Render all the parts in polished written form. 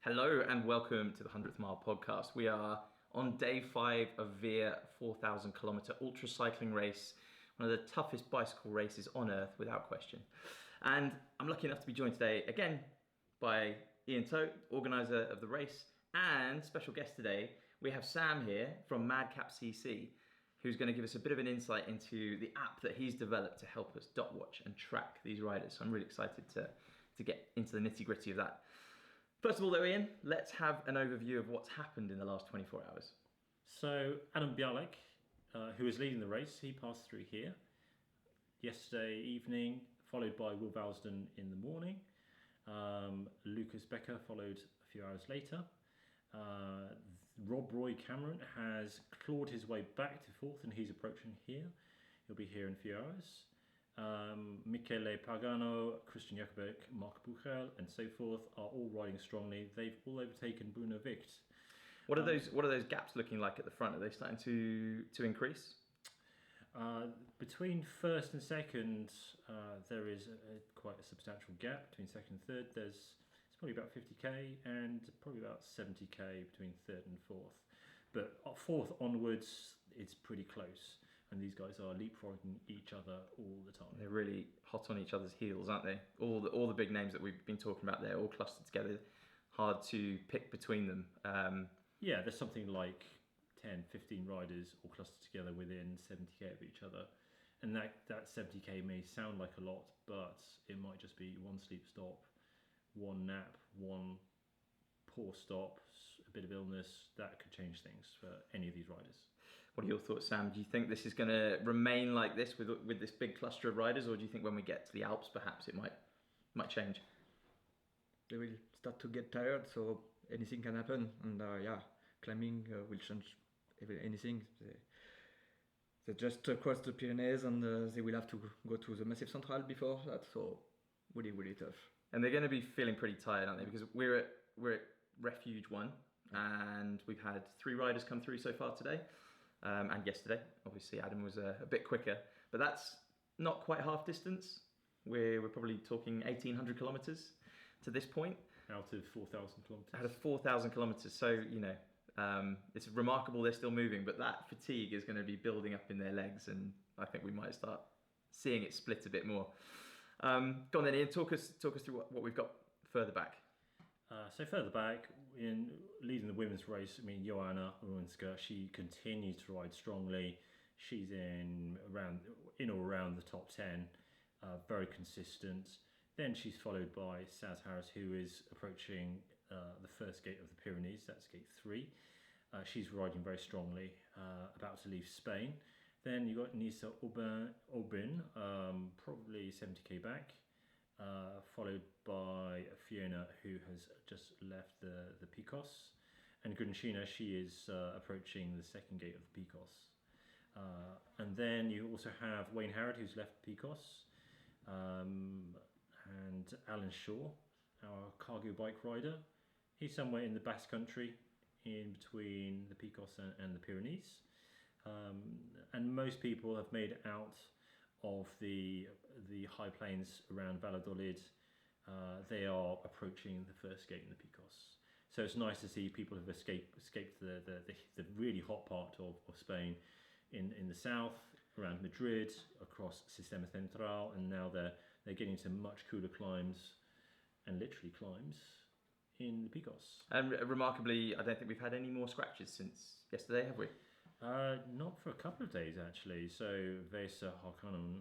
Hello and welcome to the 100th Mile podcast. We are on day 5 of Veer 4,000 kilometre ultra cycling race, one of the toughest bicycle races on earth without question. And I'm lucky enough to be joined today again by Ian Tote, organiser of the race, and special guest today, we have Sam here from madcap.cc, who's going to give us a bit of an insight into the app that he's developed to help us dot watch and track these riders. So I'm really excited to get into the nitty gritty of that. First of all though, Ian, let's have an overview of what's happened in the last 24 hours. So Adam Bialek, who was leading the race, he passed through here yesterday evening, followed by Will Valsden in the morning. Lucas Becker followed a few hours later. Rob Roy Cameron has clawed his way back to 4th and he's approaching here. He'll be here in a few hours. Michele Pagano, Christian Jakobek, Mark Buchel and so forth are all riding strongly. They've all overtaken Bruno Vicht. What are those gaps looking like at the front? Are they starting to increase? Between first and second, there is quite a substantial gap. Between second and third, it's probably about 50k and probably about 70k between third and fourth. But fourth onwards, it's pretty close. And these guys are leapfrogging each other all the time. They're really hot on each other's heels, aren't they? All the big names that we've been talking about there, all clustered together. Hard to pick between them. Yeah, there's something like 10, 15 riders all clustered together within 70k of each other. And that 70k may sound like a lot, but it might just be one sleep stop, one nap, one poor stop, a bit of illness. That could change things for any of these riders. What are your thoughts, Sam? Do you think this is going to remain like this with this big cluster of riders, or do you think when we get to the Alps, perhaps it might change? They will start to get tired, so anything can happen. And climbing will change anything. They just crossed the Pyrenees, and they will have to go to the Massif Central before that. So really, really tough. And they're going to be feeling pretty tired, aren't they? Because we're at Refuge 1, and we've had 3 riders come through so far today, and yesterday. Obviously, Adam was a bit quicker, but that's not quite half distance. We're probably talking 1,800 kilometres to this point. Out of 4,000 kilometres. Out of 4,000 kilometres. So, it's remarkable they're still moving, but that fatigue is going to be building up in their legs, and I think we might start seeing it split a bit more. Go on then, Ian, talk us through what we've got further back. So further back, in leading the women's race, Joanna Ruinska, she continues to ride strongly. She's in or around the top 10, very consistent. Then she's followed by Saz Harris, who is approaching the first gate of the Pyrenees, that's gate 3. She's riding very strongly, about to leave Spain. Then you got Nisa Aubin, probably 70k back. Followed by Fiona, who has just left the Picos, and Gunshina, she is approaching the second gate of the Picos. And then you also have Wayne Harrod, who's left Picos, and Alan Shaw, our cargo bike rider. He's somewhere in the Basque Country, in between the Picos and the Pyrenees. And most people have made out of the high plains around Valladolid. They are approaching the first gate in the Picos. So it's nice to see people have escaped the really hot part of Spain in the south, around Madrid, across Sistema Central, and now they're getting to much cooler climbs, and literally climbs, in the Picos. And remarkably, I don't think we've had any more scratches since yesterday, have we? Not for a couple of days actually. So Vesa Harkonnen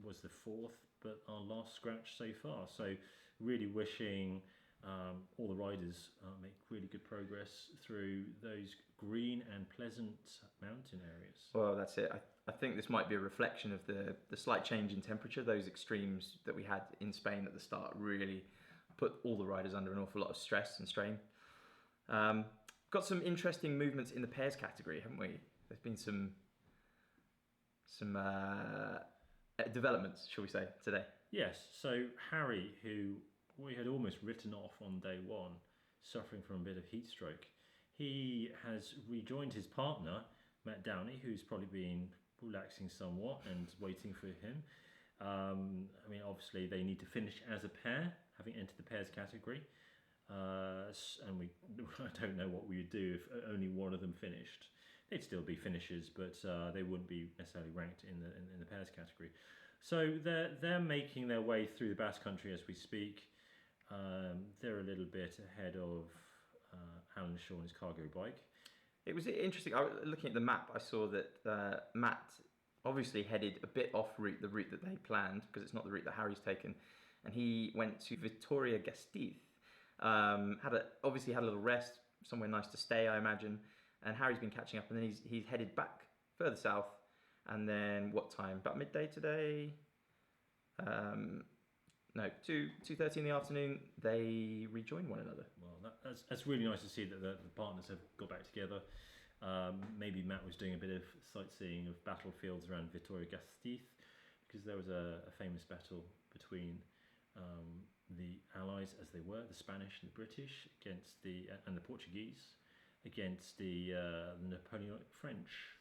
was the 4th, but our last scratch so far. So really wishing all the riders make really good progress through those green and pleasant mountain areas. Well, that's it. I think this might be a reflection of the slight change in temperature. Those extremes that we had in Spain at the start really put all the riders under an awful lot of stress and strain. Got some interesting movements in the pairs category, haven't we? There's been some developments, shall we say, today. Yes, so Harry, who we had almost written off on day 1, suffering from a bit of heat stroke, he has rejoined his partner, Matt Downey, who's probably been relaxing somewhat and waiting for him. Obviously they need to finish as a pair, having entered the pairs category. and I don't know what we would do if only one of them finished. They'd still be finishers, but they wouldn't be necessarily ranked in the pairs category. So they're making their way through the Basque Country as we speak. They're a little bit ahead of Alan Shaw and his cargo bike. It was interesting. Looking at the map, I saw that Matt obviously headed a bit off route, the route that they planned, because it's not the route that Harry's taken, and he went to Vitoria-Gasteiz. Obviously had a little rest, somewhere nice to stay, I imagine. And Harry's been catching up, and then he's headed back further south. And then what time? About midday today. 2:30 in the afternoon. They rejoin one another. Well, that's really nice to see that the partners have got back together. Maybe Matt was doing a bit of sightseeing of battlefields around Vitoria-Gasteiz, because there was a famous battle between the Allies, as they were, the Spanish and the British, against and the Portuguese, against the Napoleonic French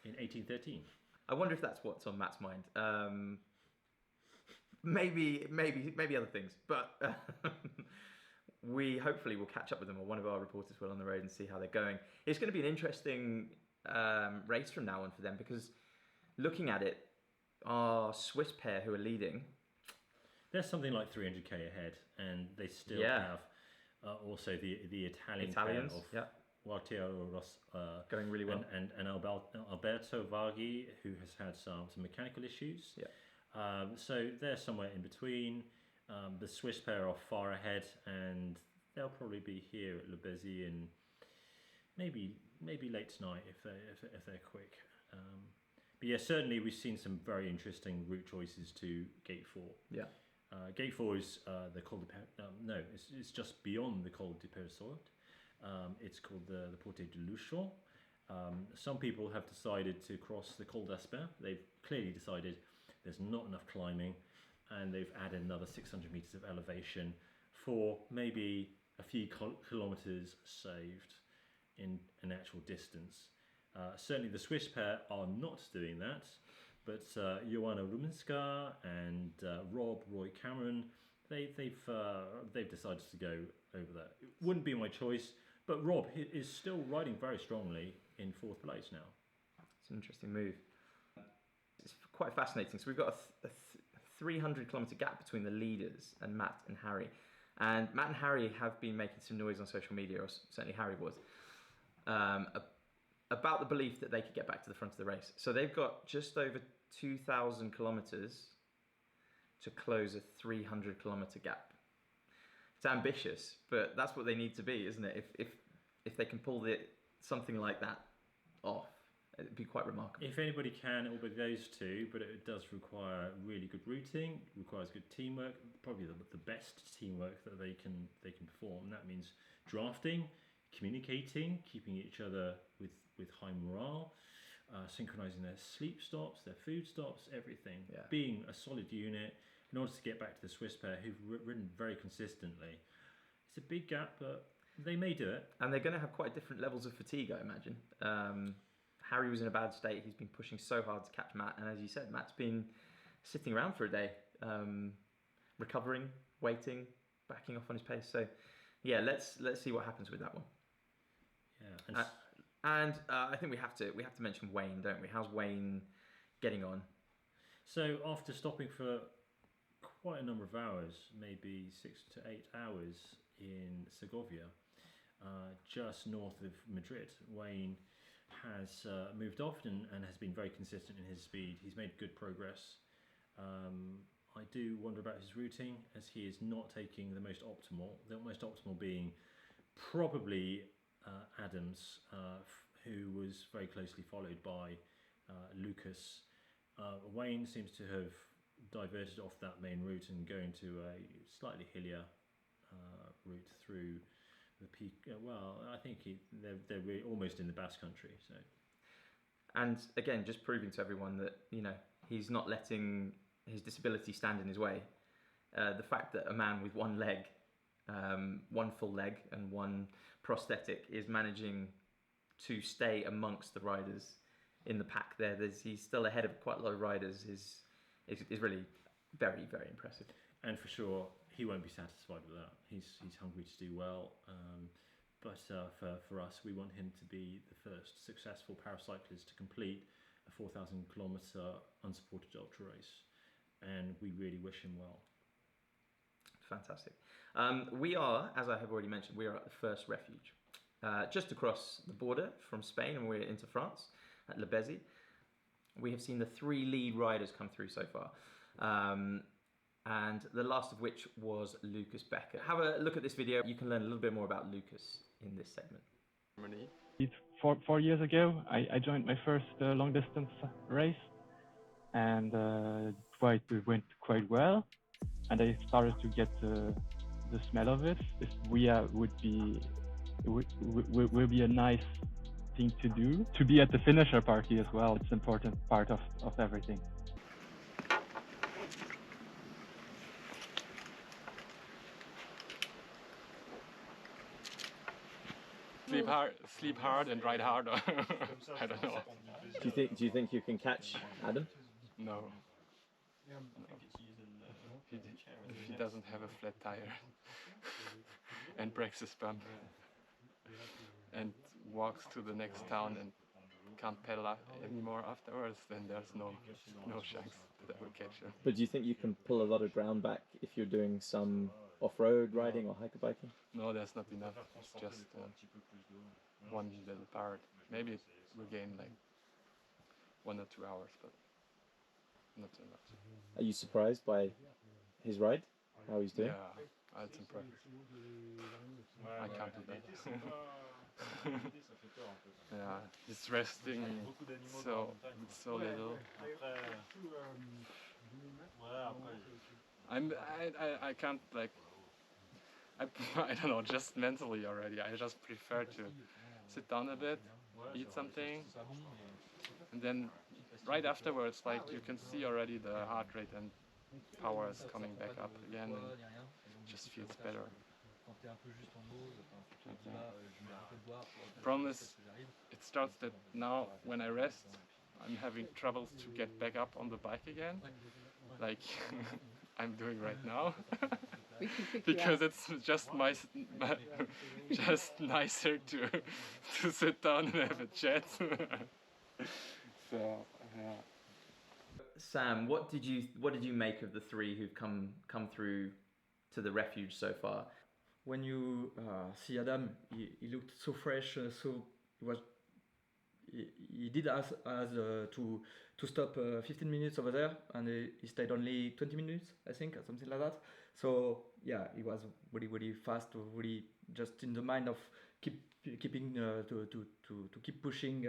in 1813. I wonder if that's what's on Matt's mind. Maybe other things, but we hopefully will catch up with them, or one of our reporters will, on the road and see how they're going. It's going to be an interesting race from now on for them, because looking at it, our Swiss pair who are leading, they're something like 300k ahead, and they still have also the Italians pair of Guartiero Ross going really well, and Alberto Varghi, who has had some mechanical issues. So they're somewhere in between. The Swiss pair are far ahead, and they'll probably be here at Le Bezy in maybe late tonight if they're quick. But yeah, certainly we've seen some very interesting route choices to Gate 4. Yeah. Gate 4 is the Col de it's just beyond the Col de Persaud. It's called the Porte de Luchon. Some people have decided to cross the Col d'Aspin. They've clearly decided there's not enough climbing, and they've added another 600 metres of elevation for maybe a few kilometres saved in an actual distance. Certainly the Swiss pair are not doing that, but Joanna Ruminska and Roy Cameron, they've decided to go over that. It wouldn't be my choice, but Rob is still riding very strongly in 4th place now. It's an interesting move. It's quite fascinating. So we've got a 300 kilometre gap between the leaders and Matt and Harry. And Matt and Harry have been making some noise on social media, or certainly Harry was, about the belief that they could get back to the front of the race. So they've got just over 2,000 kilometres to close a 300 kilometre gap. It's ambitious, but that's what they need to be, isn't it? If they can pull something like that off, it'd be quite remarkable. If anybody can, it will be those two, but it does require really good routing, requires good teamwork, probably the best teamwork that they can perform. And that means drafting, communicating, keeping each other with high morale, synchronizing their sleep stops, their food stops, everything. Yeah. Being a solid unit in order to get back to the Swiss pair who've ridden very consistently. It's a big gap, but they may do it. And they're going to have quite different levels of fatigue, I imagine. Harry was in a bad state. He's been pushing so hard to catch Matt, and as you said, Matt's been sitting around for a day, recovering, waiting, backing off on his pace. So, yeah, let's see what happens with that one. Yeah, and I think we have to mention Wayne, don't we? How's Wayne getting on? So after stopping for quite a number of hours, maybe 6 to 8 hours in Segovia, just north of Madrid, Wayne has moved off and has been very consistent in his speed. He's made good progress. I do wonder about his routing, as he is not taking the most optimal being probably Adams, who was very closely followed by Lucas. Wayne seems to have diverted off that main route and going to a slightly hillier route through the peak. Well, I think they're really almost in the Basque Country. So, and again, just proving to everyone that he's not letting his disability stand in his way. The fact that a man with one leg, one full leg and one prosthetic, is managing to stay amongst the riders in the pack there. He's still ahead of quite a lot of riders. Is really very, very impressive. And for sure, he won't be satisfied with that. He's hungry to do well. But for us, we want him to be the first successful paracyclist to complete a 4,000 kilometre unsupported ultra race, and we really wish him well. Fantastic. We are, as I have already mentioned, we are at the first refuge, just across the border from Spain, and we're into France at Bezy. We have seen the 3 lead riders come through so far, and the last of which was Lucas Becker. Have a look at this video. You can learn a little bit more about Lucas in this segment. Four years ago, I joined my first long distance race, and it went quite well, and I started to get the smell of it. If will be a nice thing to do. To be at the finisher party as well, it's an important part of everything. Sleep hard and ride harder. I don't know. Do you think you can catch Adam? No. He doesn't have a flat tire and breaks his bump and walks to the next town and can't pedal anymore afterwards, then there's no chance that I will catch him. But do you think you can pull a lot of ground back if you're doing some off-road riding or hiker biking? No, that's not enough. It's just one little part. Maybe it will gain like 1 or 2 hours, but not too much. Are you surprised by his ride? How he's doing? Yeah, it's impressive. I can't do that. Yeah, he's resting so little. I can't like I don't know, just mentally already. I just prefer to sit down a bit, eat something, and then right afterwards, like you can see already the heart rate and power is coming back up again, and it just feels better. Problem is, it starts that now when I rest, I'm having troubles to get back up on the bike again, like I'm doing right now. Because it's just just nicer to sit down and have a chat. So yeah. Sam, what did you make of the 3 who've come through to the refuge so far? When you see Adam, he looked so fresh. He did ask us to stop 15 minutes over there, and he stayed only 20 minutes, I think, or something like that. So yeah, he was really fast, really just in the mind of keeping to keep pushing.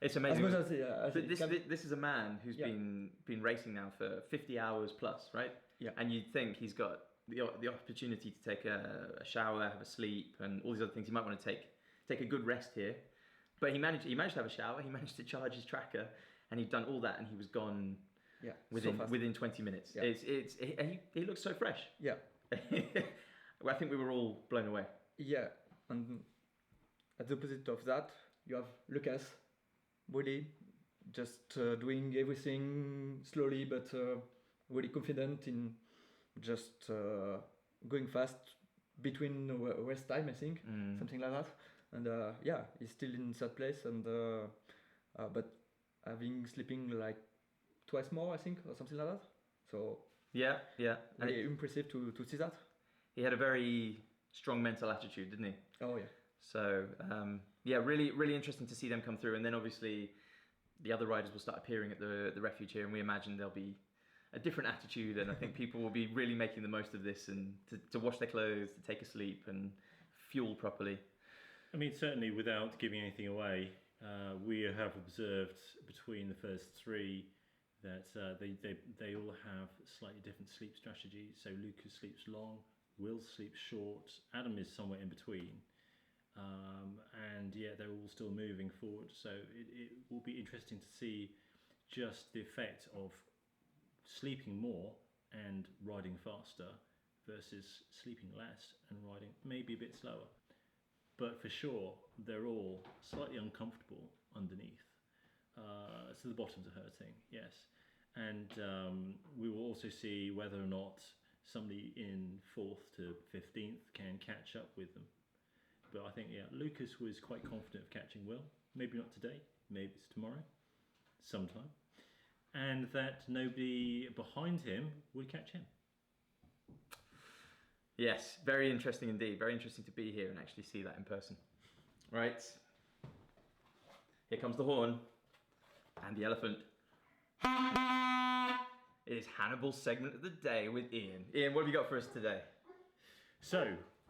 It's amazing. As this is a man who's been racing now for 50 hours plus, right? Yeah. And you'd think he's got the opportunity to take a shower, have a sleep, and all these other things. He might want to take a good rest here, but he managed to have a shower. He managed to charge his tracker, and he'd done all that, and he was gone. Yeah, within 20 minutes. Yeah. He looks so fresh. Yeah. I think we were all blown away. Yeah, and at the opposite of that, you have Lucas, really just doing everything slowly, but really confident in just going fast between rest time, I think, something like that. And he's still in third place, and but sleeping like twice more, I think, or something like that. So yeah, and really impressive to see that. He had a very strong mental attitude, didn't he? Oh yeah. So really interesting to see them come through, and then obviously the other riders will start appearing at the refuge here, and we imagine there'll be a different attitude, and I think people will be really making the most of this, and to wash their clothes, to take a sleep, and fuel properly. I mean, certainly without giving anything away, we have observed between the first 3 that they all have slightly different sleep strategies. So Lucas sleeps long, Will sleeps short, Adam is somewhere in between, and yet they're all still moving forward. So it will be interesting to see just the effect of sleeping more and riding faster versus sleeping less and riding maybe a bit slower. But for sure, they're all slightly uncomfortable underneath. So the bottoms are hurting, yes. And we will also see whether or not somebody in 4th to 15th can catch up with them. But I think, Lucas was quite confident of catching Will. Maybe not today, maybe it's tomorrow, sometime. And that nobody behind him would catch him. Yes, very interesting indeed. Very interesting to be here and actually see that in person. Right. Here comes the horn and the elephant. It is Hannibal's segment of the day with Ian. Ian, what have you got for us today? So,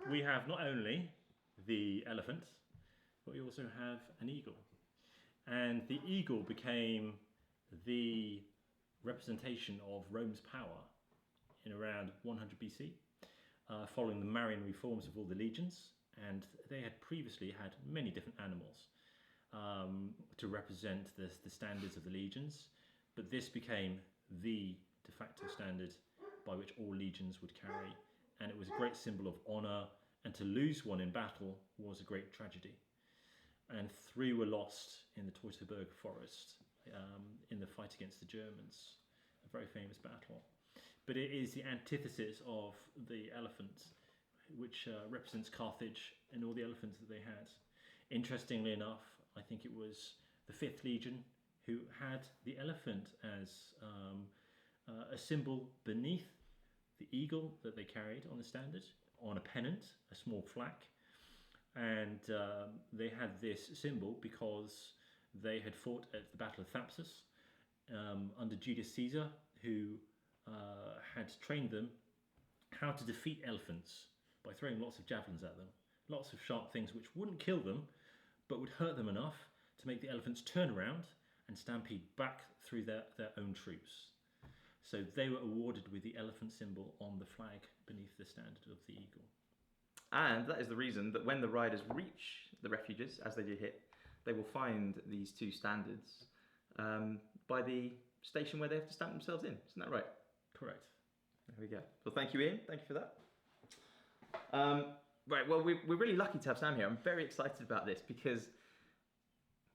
we have not only the elephant, but we also have an eagle. And the eagle became the representation of Rome's power in around 100 BC, following the Marian reforms of all the legions. And they had previously had many different animals to represent the standards of the legions. But this became the de facto standard by which all legions would carry. And it was a great symbol of honour, and to lose one in battle was a great tragedy. And 3 were lost in the Teutoburg forest in the fight against the Germans, a very famous battle. But it is the antithesis of the elephant, which represents Carthage and all the elephants that they had. Interestingly enough, I think it was the 5th Legion who had the elephant as a symbol beneath the eagle that they carried on the standard, on a pennant, a small flag. And they had this symbol because they had fought at the Battle of Thapsus under Julius Caesar, who had trained them how to defeat elephants by throwing lots of javelins at them, lots of sharp things which wouldn't kill them, but would hurt them enough to make the elephants turn around and stampede back through their own troops. So they were awarded with the elephant symbol on the flag beneath the standard of the eagle. And that is the reason that when the riders reach the refuges, as they do here, they will find these 2 standards by the station where they have to stamp themselves in. Isn't that right? Correct. There we go. Well, thank you, Ian. Thank you for that. Right, well, we're really lucky to have Sam here. I'm very excited about this because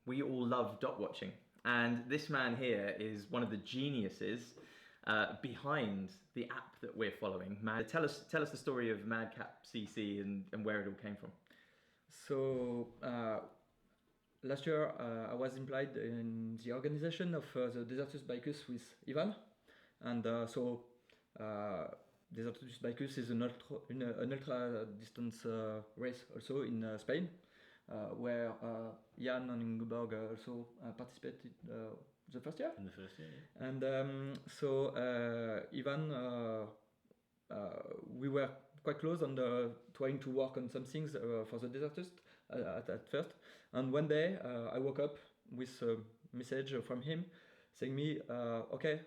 we all love dot watching. And this man here is one of the geniuses behind the app that we're following. Tell us the story of madcap.cc and where it all came from. So last year I was employed in the organization of the Desertus Bicus with Ivan, and Desertus Bicus is an ultra distance race also in Spain, where Jan and Ingeborg also participated the first year. In the first year, yeah. And Ivan, we were quite close on trying to work on some things for the Desertus at first. And one day I woke up with a message from him saying me, okay,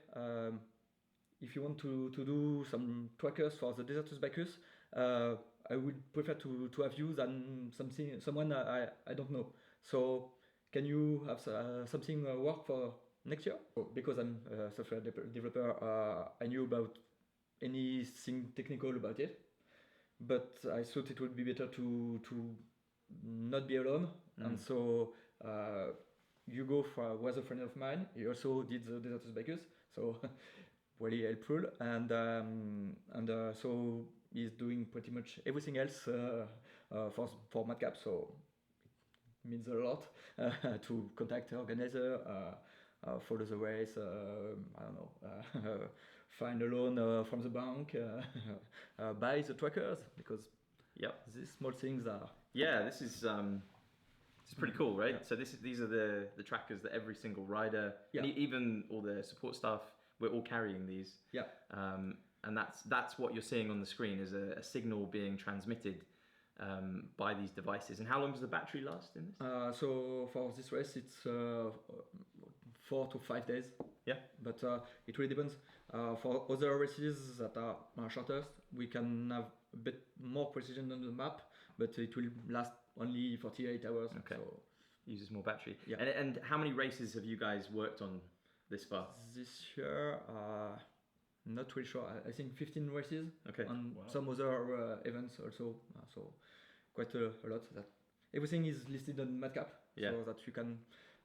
if you want to do some trackers for the Desertus Bicus, I would prefer to have you than someone I don't know. So can you have something work for next year? Because I'm a software developer, I knew about anything technical about it, but I thought it would be better to not be alone. And so Hugo was a friend of mine. He also did the Desertus Bicus, so really helpful. And so he's doing pretty much everything else for Madcap. So it means a lot to contact the organizer, follow the race, I don't know, find a loan from the bank, buy the trackers, because these small things are... Yeah, this is pretty cool, right? Yeah. So these are the trackers that every single rider, and even all the support staff, we're all carrying these. Yeah. And that's what you're seeing on the screen is a signal being transmitted by these devices. And how long does the battery last in this? So for this race, it's 4 to 5 days. Yeah. But it really depends. For other races that are shorter, we can have a bit more precision on the map, but it will last only 48 hours. Okay. So uses more battery. Yeah. And how many races have you guys worked on this far? This year, not really sure. I think 15 races. Okay. And some other events also. So quite a lot. That everything is listed on Madcap, so that you can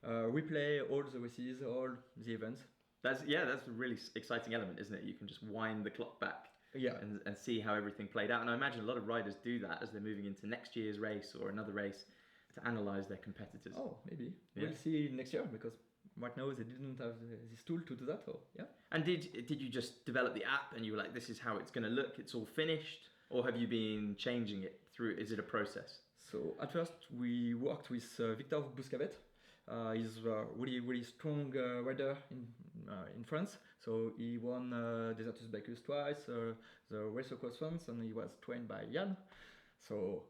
replay all the races, all the events. That's a really exciting element, isn't it? You can just wind the clock back Yeah. and see how everything played out. And I imagine a lot of riders do that as they're moving into next year's race or another race to analyse their competitors. Oh, maybe. Yeah. We'll see next year because right now they didn't have this tool to do that. So yeah. And did you just develop the app and you were like, this is how it's going to look, it's all finished? Or have you been changing it through, is it a process? So at first we worked with Victor Bouscavet. He's a really strong rider in France. So he won Desertus Bacchus twice, the Race Across France, and he was trained by Jan. So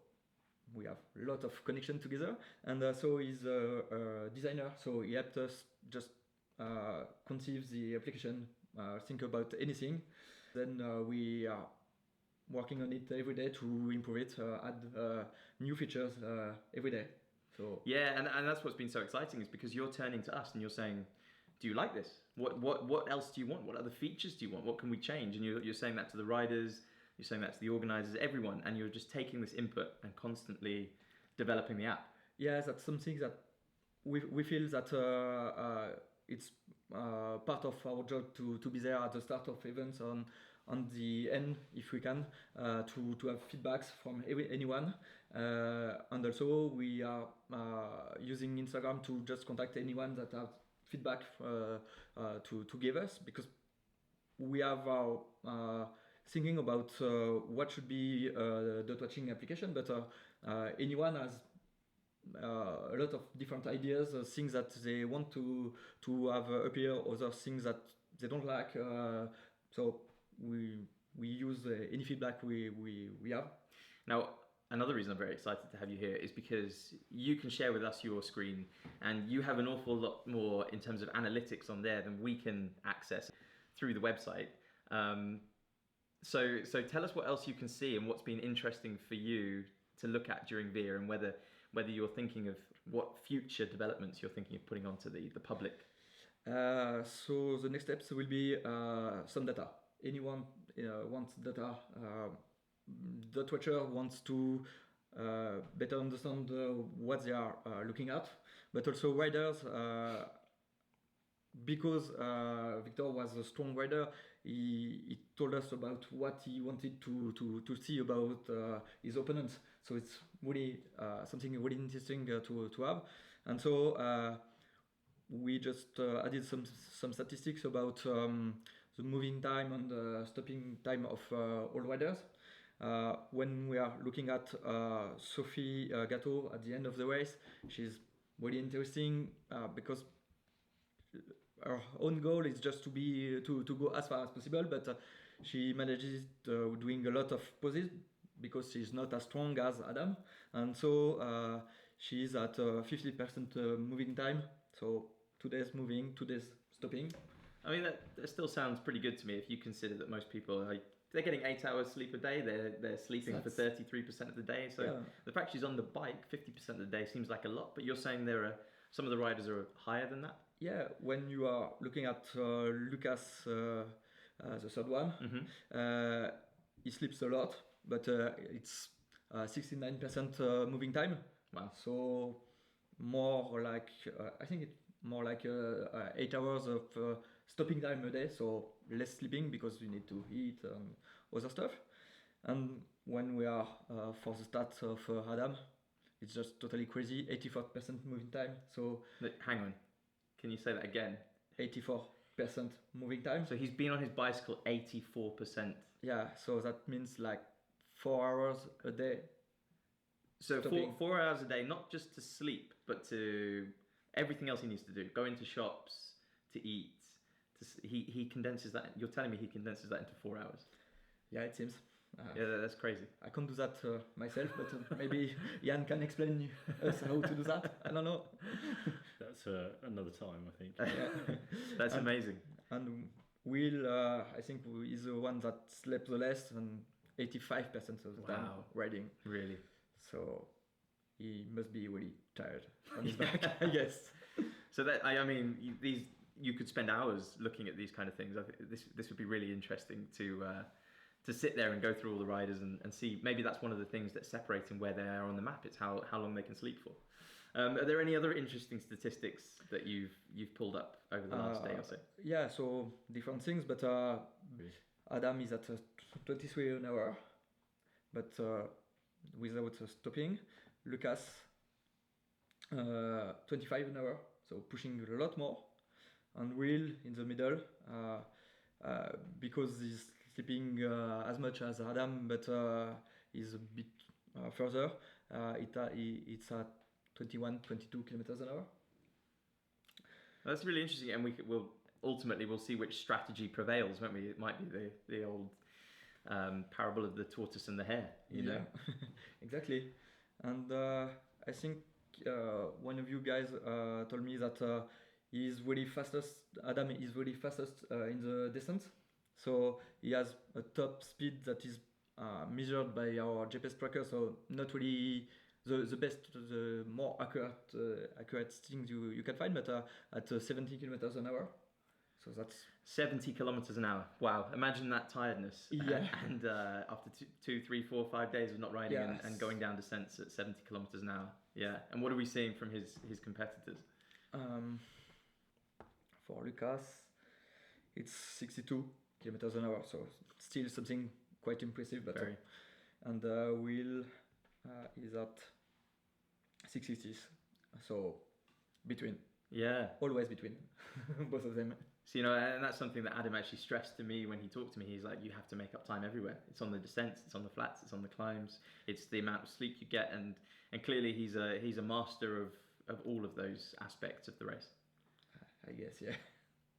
we have a lot of connection together. And so he's a designer. So he helped us just conceive the application, think about anything. Then we are working on it every day to improve it, add new features every day. So yeah, and that's what's been so exciting is because you're turning to us and you're saying, do you like this? What else do you want? What other features do you want? What can we change? And you're saying that to the riders, you're saying that to the organisers, everyone, and you're just taking this input and constantly developing the app. yeah, that's something that we feel that it's part of our job to be there at the start of events on the end if we can, to have feedbacks from anyone, and also we are using Instagram to just contact anyone that have feedback to give us, because we have our thinking about what should be dot watching application, but anyone has a lot of different ideas, things that they want to have appear, other things that they don't like, so we use any feedback we have. Now, another reason I'm very excited to have you here is because you can share with us your screen and you have an awful lot more in terms of analytics on there than we can access through the website. So tell us what else you can see and what's been interesting for you to look at during VIA, and whether you're thinking of what future developments you're thinking of putting onto the public. So the next steps will be some data. Anyone wants data. Dot watcher wants to better understand what they are looking at, but also riders, because Victor was a strong rider. He told us about what he wanted to see about his opponents. So it's really something really interesting to have. And so we just added some statistics about the moving time and the stopping time of all riders. When we are looking at Sophie Gatto at the end of the race, she's really interesting because her own goal is just to go as far as possible, but she manages doing a lot of poses because she's not as strong as Adam, and so she's at 50% moving time. So 2 days moving, 2 days stopping. I mean, that still sounds pretty good to me if you consider that most people they're getting 8 hours sleep a day. They're sleeping for 33% of the day. So the fact she's on the bike 50% of the day seems like a lot. But you're saying some of the riders are higher than that? Yeah, when you are looking at Lucas, the third one, he sleeps a lot, but it's 69% moving time. Wow. So more like I think it's more like 8 hours of stopping time a day, so less sleeping because you need to eat and other stuff. And when we are for the stats of Adam, it's just totally crazy, 84% moving time. So hang on, can you say that again? 84% moving time. So he's been on his bicycle 84%. Yeah, so that means like 4 hours a day. So 4 hours a day, not just to sleep, but to everything else he needs to do. Go into shops, to eat. He condenses that. You're telling me he condenses that into 4 hours? Yeah, it seems. Yeah, that's crazy. I can't do that myself, but maybe Ian can explain us how to do that. I don't know. That's another time, I think. Yeah. That's amazing. And Will, I think, is the one that slept the less, and 85% of the time riding. Really? So he must be really tired on his back, I guess. So that I mean, you could spend hours looking at these kind of things. I think this would be really interesting to sit there and go through all the riders and see. Maybe that's one of the things that's separating where they are on the map. It's how long they can sleep for. Are there any other interesting statistics that you've pulled up over the last day or so? Yeah, so different things, but Adam is at 23 an hour, but without stopping. Lucas 25 an hour, so pushing a lot more. And Will in the middle, because he's sleeping as much as Adam, but he's a bit further. It's at 21, 22 kilometers an hour. That's really interesting, and we'll ultimately see which strategy prevails, won't we? It might be the old parable of the tortoise and the hare, you know? Exactly. And I think one of you guys told me that Adam is really fastest in the descent. So he has a top speed that is measured by our GPS tracker, so not really the best, the more accurate things you can find, but at 70 kilometers an hour. So that's 70 kilometers an hour. Wow! Imagine that tiredness. Yeah. And after 2, 3, 4, 5 days of not riding Yes. and going down descents at 70 kilometers an hour. Yeah. And what are we seeing from his competitors? For Lucas, it's 62 kilometers an hour, so still something quite impressive. But Very. And Will is at 60s, so between. Yeah. Always between both of them. So, you know, and that's something that Adam actually stressed to me when he talked to me. He's like, you have to make up time everywhere. It's on the descents, it's on the flats, it's on the climbs, it's the amount of sleep you get, and clearly he's a master of all of those aspects of the race. I guess, yeah.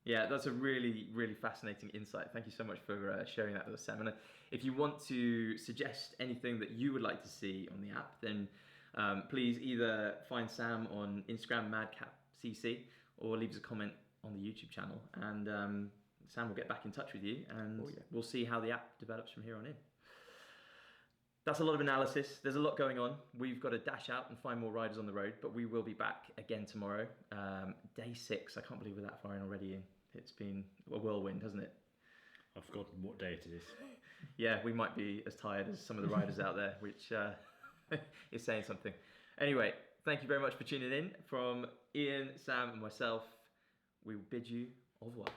Yeah, that's a really, really fascinating insight. Thank you so much for sharing that with us, Sam. And if you want to suggest anything that you would like to see on the app, then please either find Sam on Instagram, madcap.cc, or leave us a comment on the YouTube channel. And Sam will get back in touch with you, and we'll see how the app develops from here on in. That's a lot of analysis. There's a lot going on. We've got to dash out and find more riders on the road, but we will be back again tomorrow. Day 6. I can't believe we're that far in already, Ian. It's been a whirlwind, hasn't it? I've forgotten what day it is. Yeah, we might be as tired as some of the riders out there, which is saying something. Anyway, thank you very much for tuning in. From Ian, Sam, and myself, we bid you au revoir.